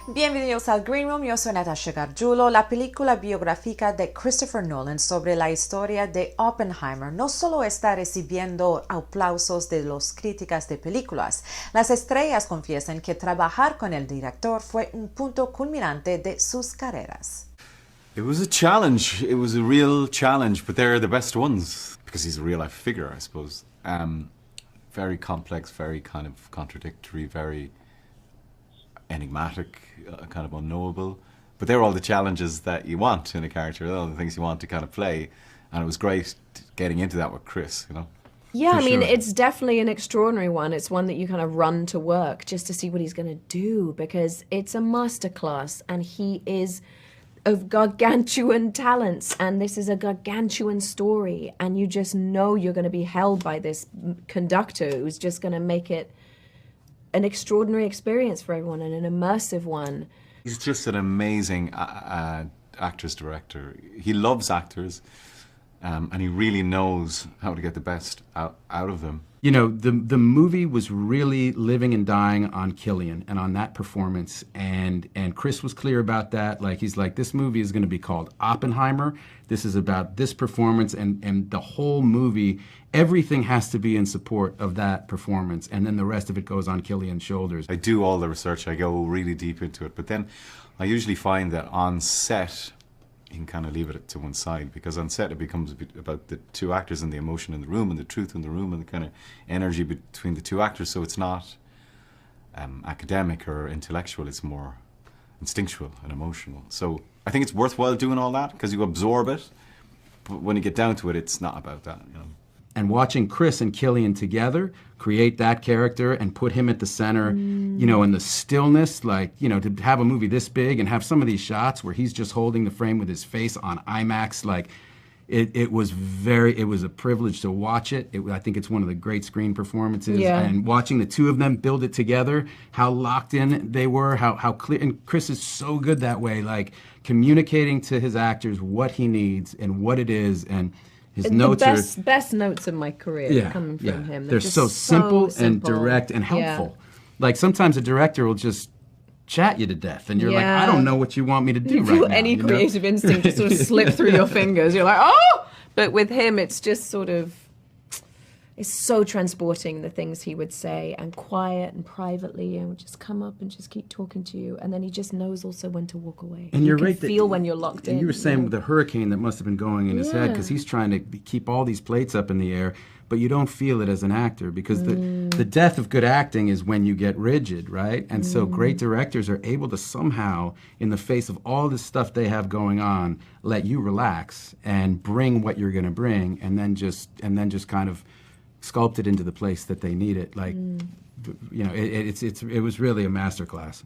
Bienvenidos al Green Room, yo soy Natasha Gargiulo. La película biográfica de Christopher Nolan sobre la historia de Oppenheimer no solo está recibiendo aplausos de los críticas de películas, las estrellas confiesan que trabajar con el director fue un punto culminante de sus carreras. It was a challenge. It was a real challenge, but they're the best ones because he's a real life figure, I suppose. Very complex, very kind of contradictory, very enigmatic, kind of unknowable. But they're all the challenges that you want in a character, all the things you want to kind of play. And it was great getting into that with Chris, you know. Yeah, I mean, it's definitely an extraordinary one. It's one that you kind of run to work just to see what he's going to do because it's a masterclass and he is of gargantuan talents and this is a gargantuan story and you just know you're going to be held by this conductor who's just going to make it an extraordinary experience for everyone and an immersive one. He's just an amazing actress-director. He loves actors and he really knows how to get the best out of them. You know, the movie was really living and dying on Cillian and on that performance, and Chris was clear about that. Like, he's like, this movie is going to be called Oppenheimer. This is about this performance, and the whole movie, everything has to be in support of that performance, and then the rest of it goes on Cillian's shoulders. I do all the research, I go really deep into it, but then I usually find that on set, you can kind of leave it to one side because on set it becomes a bit about the two actors and the emotion in the room and the truth in the room and the kind of energy between the two actors, so it's not academic or intellectual, it's more instinctual and emotional. So I think it's worthwhile doing all that because you absorb it, but when you get down to it, it's not about that, you know. And watching Chris and Cillian together create that character and put him at the center, you know, in the stillness, like, you know, to have a movie this big and have some of these shots where he's just holding the frame with his face on IMAX, like, it was a privilege to watch it. I think it's one of the great screen performances. Yeah. And watching the two of them build it together, how locked in they were, how clear, and Chris is so good that way, like, communicating to his actors what he needs and what it is, and his notes are best notes of my career coming from him. They're so simple and direct and helpful. Yeah. Like sometimes a director will just chat you to death, and you're like, I don't know what you want me to do right now. Any creative instinct just sort of slip through your fingers. You're like, oh! But with him, it's just sort of, it's so transporting, the things he would say, and quiet and privately, and would just come up and just keep talking to you. And then he just knows also when to walk away. And you're right. You can feel when you're locked in. And you were saying with the hurricane that must have been going in his head, because he's trying to keep all these plates up in the air, but you don't feel it as an actor, because the death of good acting is when you get rigid, right? And so great directors are able to somehow, in the face of all this stuff they have going on, let you relax and bring what you're going to bring, and then just kind of sculpt it into the place that they need it. Like, you know, it was really a masterclass.